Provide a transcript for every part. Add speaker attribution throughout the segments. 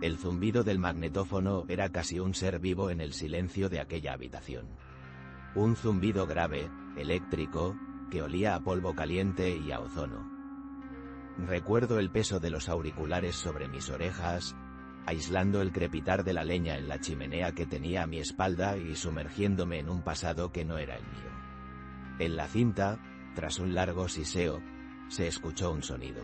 Speaker 1: El zumbido del magnetófono era casi un ser vivo en el silencio de aquella habitación. Un zumbido grave, eléctrico, que olía a polvo caliente y a ozono. Recuerdo el peso de los auriculares sobre mis orejas, aislando el crepitar de la leña en la chimenea que tenía a mi espalda y sumergiéndome en un pasado que no era el mío. En la cinta, tras un largo siseo, se escuchó un sonido.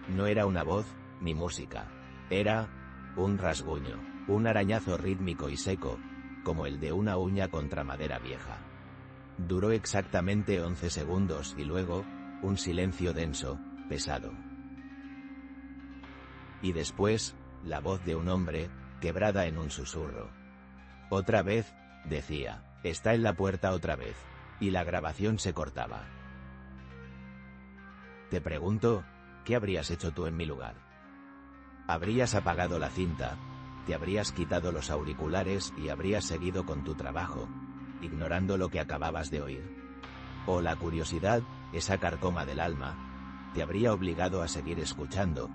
Speaker 1: No era una voz, ni música. Era un rasguño, un arañazo rítmico y seco, como el de una uña contra madera vieja. Duró exactamente 11 segundos y luego, un silencio denso, pesado. Y después, la voz de un hombre, quebrada en un susurro. Otra vez, decía, está en la puerta otra vez. Y la grabación se cortaba. Te pregunto, ¿qué habrías hecho tú en mi lugar? Habrías apagado la cinta, te habrías quitado los auriculares y habrías seguido con tu trabajo, ignorando lo que acababas de oír. O la curiosidad, esa carcoma del alma, te habría obligado a seguir escuchando,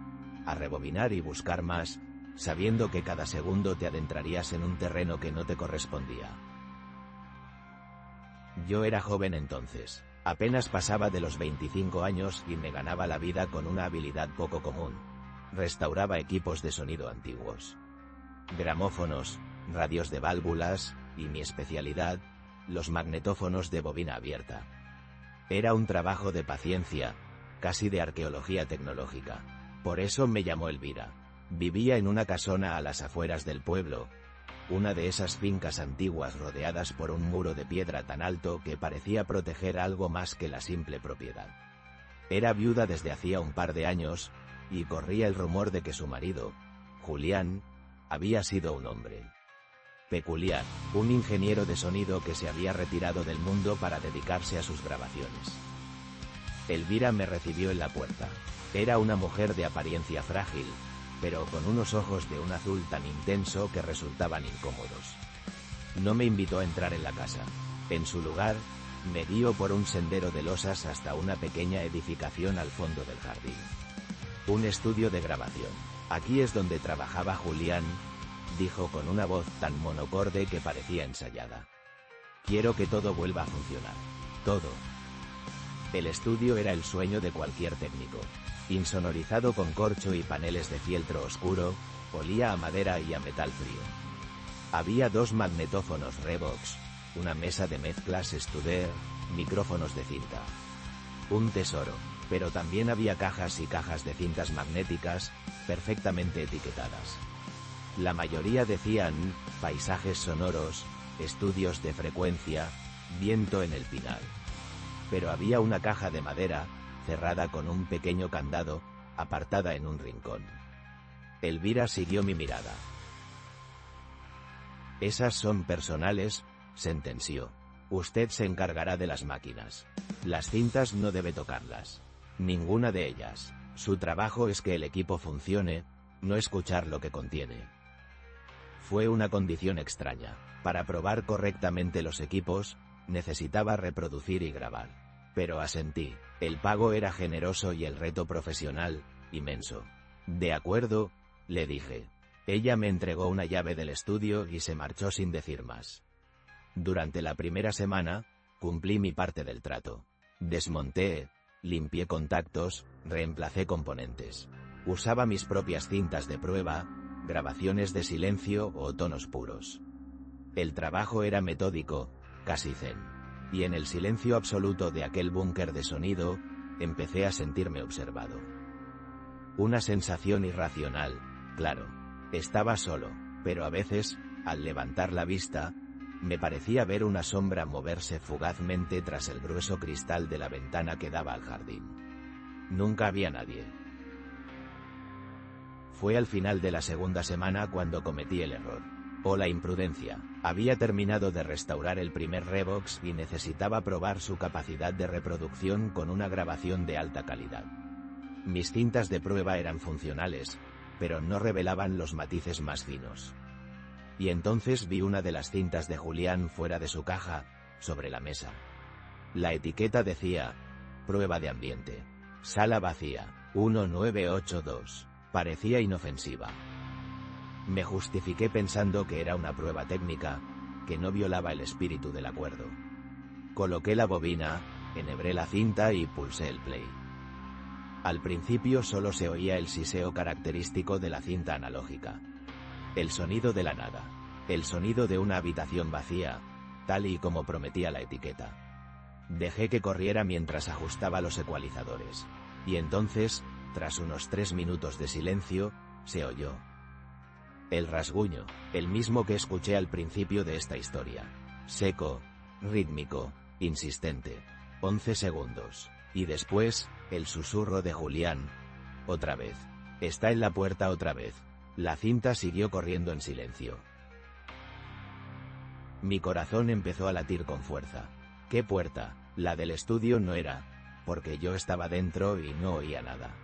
Speaker 1: a rebobinar y buscar más, sabiendo que cada segundo te adentrarías en un terreno que no te correspondía. Yo era joven entonces, apenas pasaba de los 25 años y me ganaba la vida con una habilidad poco común. Restauraba equipos de sonido antiguos. Gramófonos, radios de válvulas, y mi especialidad, los magnetófonos de bobina abierta. Era un trabajo de paciencia, casi de arqueología tecnológica. Por eso me llamó Elvira. Vivía en una casona a las afueras del pueblo, una de esas fincas antiguas rodeadas por un muro de piedra tan alto que parecía proteger algo más que la simple propiedad. Era viuda desde hacía un par de años, y corría el rumor de que su marido, Julián, había sido un hombre peculiar, un ingeniero de sonido que se había retirado del mundo para dedicarse a sus grabaciones. Elvira me recibió en la puerta. Era una mujer de apariencia frágil, pero con unos ojos de un azul tan intenso que resultaban incómodos. No me invitó a entrar en la casa. En su lugar, me guió por un sendero de losas hasta una pequeña edificación al fondo del jardín. Un estudio de grabación. Aquí es donde trabajaba Julián, dijo con una voz tan monocorde que parecía ensayada. Quiero que todo vuelva a funcionar. Todo. El estudio era el sueño de cualquier técnico. Insonorizado con corcho y paneles de fieltro oscuro, olía a madera y a metal frío. Había 2 magnetófonos Revox, una mesa de mezclas Studer, micrófonos de cinta. Un tesoro, pero también había cajas y cajas de cintas magnéticas, perfectamente etiquetadas. La mayoría decían, paisajes sonoros, estudios de frecuencia, viento en el pinar. Pero había una caja de madera, cerrada con un pequeño candado, apartada en un rincón. Elvira siguió mi mirada. Esas son personales, sentenció. Usted se encargará de las máquinas. Las cintas no debe tocarlas. Ninguna de ellas. Su trabajo es que el equipo funcione, no escuchar lo que contiene. Fue una condición extraña. Para probar correctamente los equipos, necesitaba reproducir y grabar. Pero asentí. El pago era generoso y el reto profesional, inmenso. De acuerdo, le dije. Ella me entregó una llave del estudio y se marchó sin decir más. Durante la primera semana, cumplí mi parte del trato. Desmonté, limpié contactos, reemplacé componentes. Usaba mis propias cintas de prueba, grabaciones de silencio o tonos puros. El trabajo era metódico, casi zen. Y en el silencio absoluto de aquel búnker de sonido, empecé a sentirme observado. Una sensación irracional, claro. Estaba solo, pero a veces, al levantar la vista, me parecía ver una sombra moverse fugazmente tras el grueso cristal de la ventana que daba al jardín. Nunca había nadie. Fue al final de la segunda semana cuando cometí el error. O la imprudencia. Había terminado de restaurar el primer Revox y necesitaba probar su capacidad de reproducción con una grabación de alta calidad. Mis cintas de prueba eran funcionales, pero no revelaban los matices más finos. Y entonces vi una de las cintas de Julián fuera de su caja, sobre la mesa. La etiqueta decía, prueba de ambiente. Sala vacía, 1982. Parecía inofensiva. Me justifiqué pensando que era una prueba técnica, que no violaba el espíritu del acuerdo. Coloqué la bobina, enhebré la cinta y pulsé el play. Al principio solo se oía el siseo característico de la cinta analógica. El sonido de la nada. El sonido de una habitación vacía, tal y como prometía la etiqueta. Dejé que corriera mientras ajustaba los ecualizadores. Y entonces, tras unos 3 minutos de silencio, se oyó el rasguño, el mismo que escuché al principio de esta historia. Seco, rítmico, insistente. 11 segundos. Y después, el susurro de Julián. Otra vez. Está en la puerta otra vez. La cinta siguió corriendo en silencio. Mi corazón empezó a latir con fuerza. ¿Qué puerta? La del estudio no era, porque yo estaba dentro y no oía nada.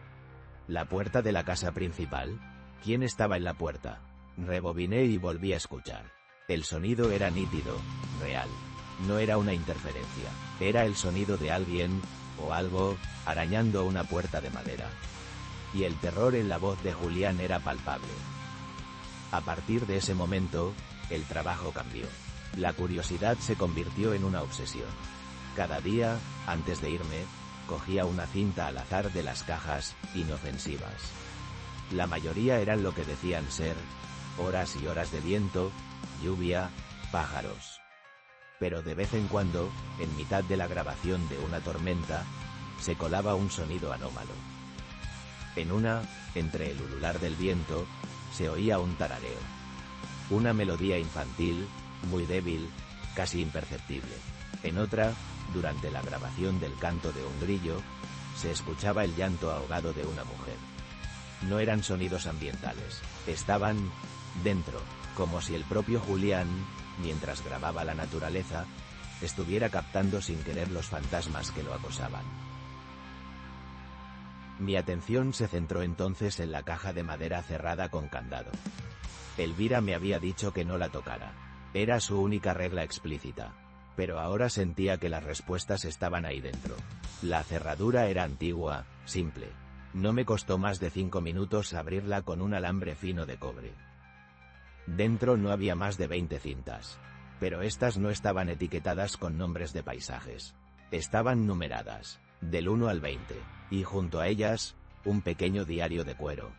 Speaker 1: ¿La puerta de la casa principal? ¿Quién estaba en la puerta? Rebobiné y volví a escuchar. El sonido era nítido, real. No era una interferencia. Era el sonido de alguien, o algo, arañando una puerta de madera. Y el terror en la voz de Julián era palpable. A partir de ese momento, el trabajo cambió. La curiosidad se convirtió en una obsesión. Cada día, antes de irme, cogía una cinta al azar de las cajas, inofensivas. La mayoría eran lo que decían ser, horas y horas de viento, lluvia, pájaros. Pero de vez en cuando, en mitad de la grabación de una tormenta, se colaba un sonido anómalo. En una, entre el ulular del viento, se oía un tarareo. Una melodía infantil, muy débil, casi imperceptible. En otra, durante la grabación del canto de un grillo, se escuchaba el llanto ahogado de una mujer. No eran sonidos ambientales, estaban dentro, como si el propio Julián, mientras grababa la naturaleza, estuviera captando sin querer los fantasmas que lo acosaban. Mi atención se centró entonces en la caja de madera cerrada con candado. Elvira me había dicho que no la tocara. Era su única regla explícita. Pero ahora sentía que las respuestas estaban ahí dentro. La cerradura era antigua, simple. No me costó más de 5 minutos abrirla con un alambre fino de cobre. Dentro no había más de 20 cintas. Pero estas no estaban etiquetadas con nombres de paisajes. Estaban numeradas, del 1 al 20, y junto a ellas, un pequeño diario de cuero.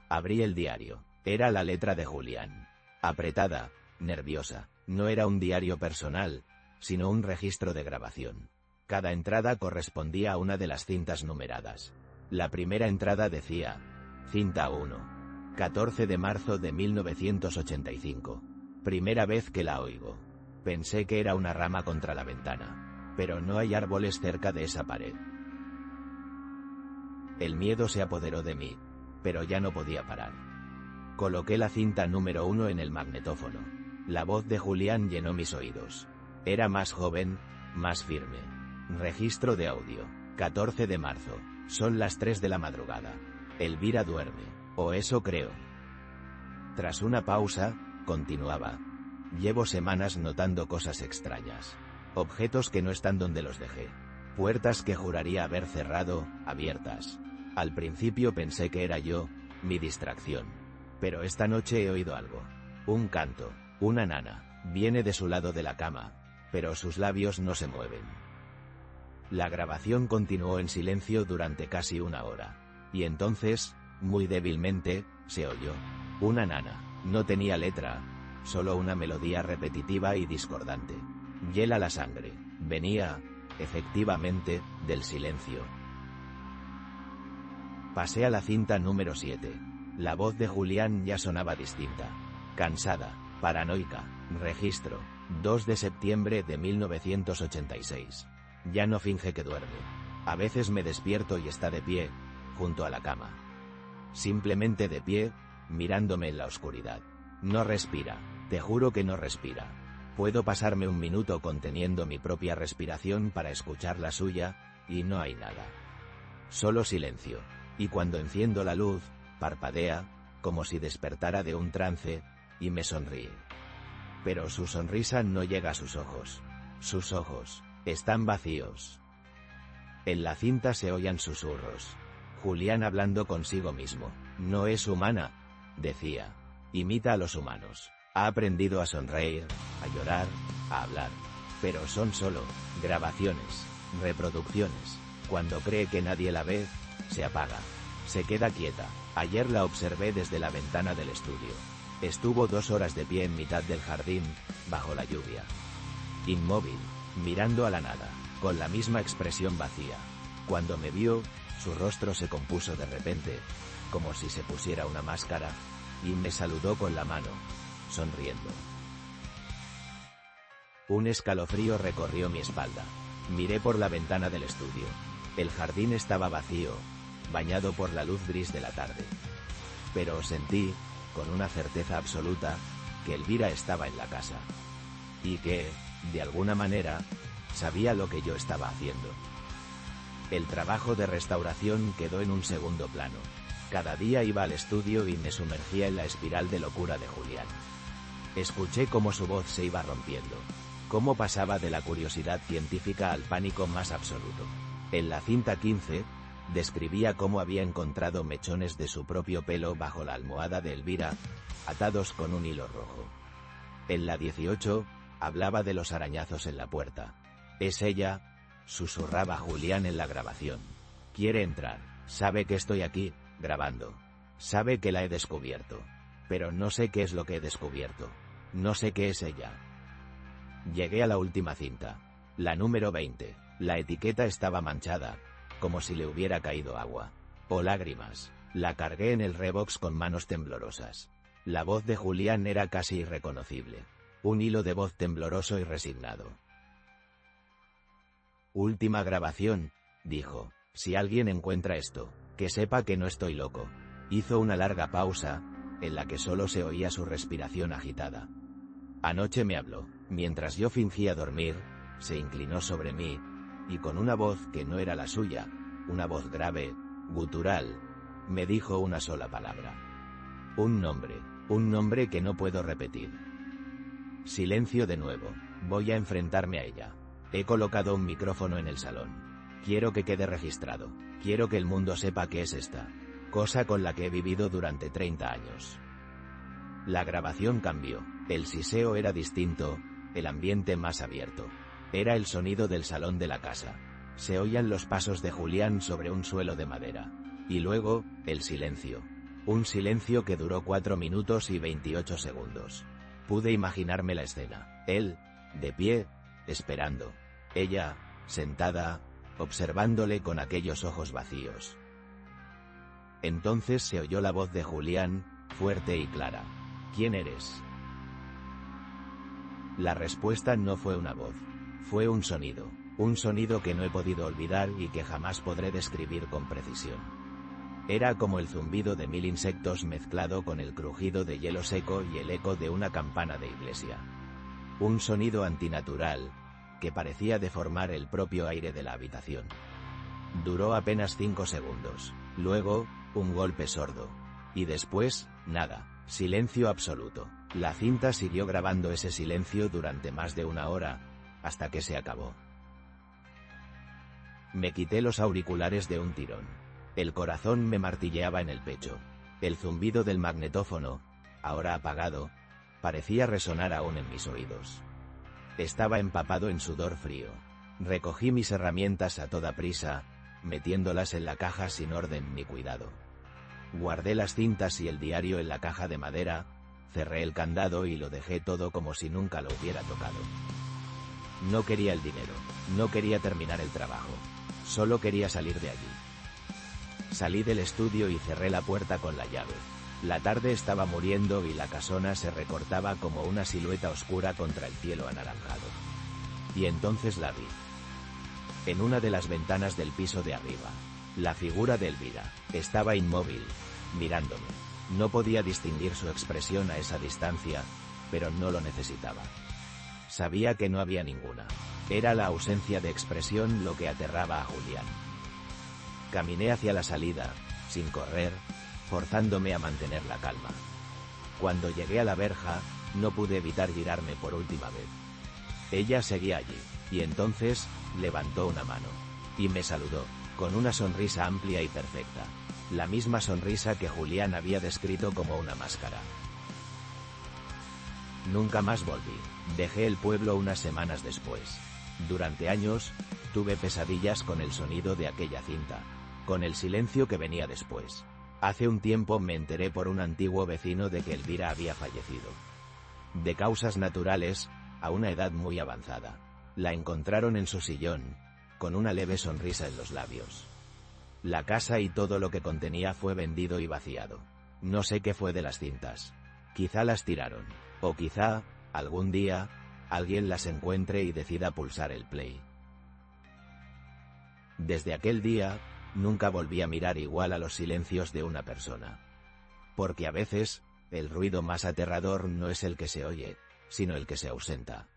Speaker 1: Abrí el diario. Era la letra de Julián. Apretada, nerviosa. No era un diario personal, sino un registro de grabación. Cada entrada correspondía a una de las cintas numeradas. La primera entrada decía, cinta 1. 14 de marzo de 1985. Primera vez que la oigo. Pensé que era una rama contra la ventana. Pero no hay árboles cerca de esa pared. El miedo se apoderó de mí, pero ya no podía parar. Coloqué la cinta número 1 en el magnetófono. La voz de Julián llenó mis oídos. Era más joven, más firme. Registro de audio. 14 de marzo. Son las 3 de la madrugada. Elvira duerme. O eso creo. Tras una pausa, continuaba. Llevo semanas notando cosas extrañas. Objetos que no están donde los dejé. Puertas que juraría haber cerrado, abiertas. Al principio pensé que era yo, mi distracción. Pero esta noche he oído algo. Un canto. Una nana. Viene de su lado de la cama, pero sus labios no se mueven. La grabación continuó en silencio durante casi 1 hora. Y entonces, muy débilmente, se oyó. Una nana. No tenía letra, solo una melodía repetitiva y discordante. Hiela la sangre. Venía, efectivamente, del silencio. Pasé a la cinta número 7. La voz de Julián ya sonaba distinta. Cansada. Paranoica. Registro. 2 de septiembre de 1986. Ya no finge que duerme. A veces me despierto y está de pie, junto a la cama. Simplemente de pie, mirándome en la oscuridad. No respira. Te juro que no respira. Puedo pasarme 1 minuto conteniendo mi propia respiración para escuchar la suya, y no hay nada. Solo silencio. Y cuando enciendo la luz, parpadea, como si despertara de un trance, y me sonríe. Pero su sonrisa no llega a sus ojos. Sus ojos están vacíos. En la cinta se oían susurros. Julián hablando consigo mismo. No es humana, decía. Imita a los humanos. Ha aprendido a sonreír, a llorar, a hablar. Pero son solo grabaciones, reproducciones. Cuando cree que nadie la ve, se apaga. Se queda quieta. Ayer la observé desde la ventana del estudio. Estuvo 2 horas de pie en mitad del jardín, bajo la lluvia. Inmóvil, mirando a la nada, con la misma expresión vacía. Cuando me vio, su rostro se compuso de repente, como si se pusiera una máscara, y me saludó con la mano, sonriendo. Un escalofrío recorrió mi espalda. Miré por la ventana del estudio. El jardín estaba vacío, bañado por la luz gris de la tarde. Pero sentí, con una certeza absoluta, que Elvira estaba en la casa. Y que, de alguna manera, sabía lo que yo estaba haciendo. El trabajo de restauración quedó en un segundo plano. Cada día iba al estudio y me sumergía en la espiral de locura de Julián. Escuché cómo su voz se iba rompiendo. Cómo pasaba de la curiosidad científica al pánico más absoluto. En la cinta 15, describía cómo había encontrado mechones de su propio pelo bajo la almohada de Elvira, atados con un hilo rojo. En la 18, hablaba de los arañazos en la puerta. «Es ella», susurraba Julián en la grabación. «Quiere entrar, sabe que estoy aquí, grabando. Sabe que la he descubierto. Pero no sé qué es lo que he descubierto. No sé qué es ella». Llegué a la última cinta. La número 20. La etiqueta estaba manchada, como si le hubiera caído agua. O lágrimas. La cargué en el Revox con manos temblorosas. La voz de Julián era casi irreconocible. Un hilo de voz tembloroso y resignado. «Última grabación», dijo. «Si alguien encuentra esto, que sepa que no estoy loco». Hizo una larga pausa, en la que solo se oía su respiración agitada. Anoche me habló. Mientras yo fingía dormir, se inclinó sobre mí, y con una voz que no era la suya, una voz grave, gutural, me dijo una sola palabra. Un nombre que no puedo repetir. Silencio de nuevo. Voy a enfrentarme a ella. He colocado un micrófono en el salón. Quiero que quede registrado. Quiero que el mundo sepa qué es esta cosa con la que he vivido durante 30 años. La grabación cambió. El siseo era distinto, el ambiente más abierto. Era el sonido del salón de la casa. Se oían los pasos de Julián sobre un suelo de madera. Y luego, el silencio. Un silencio que duró 4 minutos y 28 segundos. Pude imaginarme la escena. Él, de pie, esperando. Ella, sentada, observándole con aquellos ojos vacíos. Entonces se oyó la voz de Julián, fuerte y clara. «¿Quién eres?». La respuesta no fue una voz. Fue un sonido que no he podido olvidar y que jamás podré describir con precisión. Era como el zumbido de 1000 insectos mezclado con el crujido de hielo seco y el eco de una campana de iglesia. Un sonido antinatural, que parecía deformar el propio aire de la habitación. Duró apenas 5 segundos, luego, un golpe sordo. Y después, nada, silencio absoluto. La cinta siguió grabando ese silencio durante más de 1 hora, hasta que se acabó. Me quité los auriculares de un tirón. El corazón me martilleaba en el pecho. El zumbido del magnetófono, ahora apagado, parecía resonar aún en mis oídos. Estaba empapado en sudor frío. Recogí mis herramientas a toda prisa, metiéndolas en la caja sin orden ni cuidado. Guardé las cintas y el diario en la caja de madera, cerré el candado y lo dejé todo como si nunca lo hubiera tocado. No quería el dinero, no quería terminar el trabajo, solo quería salir de allí. Salí del estudio y cerré la puerta con la llave. La tarde estaba muriendo y la casona se recortaba como una silueta oscura contra el cielo anaranjado. Y entonces la vi. En una de las ventanas del piso de arriba. La figura de Elvira estaba inmóvil, mirándome. No podía distinguir su expresión a esa distancia, pero no lo necesitaba. Sabía que no había ninguna. Era la ausencia de expresión lo que aterraba a Julián. Caminé hacia la salida, sin correr, forzándome a mantener la calma. Cuando llegué a la verja, no pude evitar girarme por última vez. Ella seguía allí, y entonces, levantó una mano. Y me saludó, con una sonrisa amplia y perfecta. La misma sonrisa que Julián había descrito como una máscara. Nunca más volví. Dejé el pueblo unas semanas después. Durante años, tuve pesadillas con el sonido de aquella cinta, con el silencio que venía después. Hace un tiempo me enteré por un antiguo vecino de que Elvira había fallecido. De causas naturales, a una edad muy avanzada. La encontraron en su sillón, con una leve sonrisa en los labios. La casa y todo lo que contenía fue vendido y vaciado. No sé qué fue de las cintas. Quizá las tiraron. O quizá, algún día, alguien las encuentre y decida pulsar el play. Desde aquel día, nunca volví a mirar igual a los silencios de una persona. Porque a veces, el ruido más aterrador no es el que se oye, sino el que se ausenta.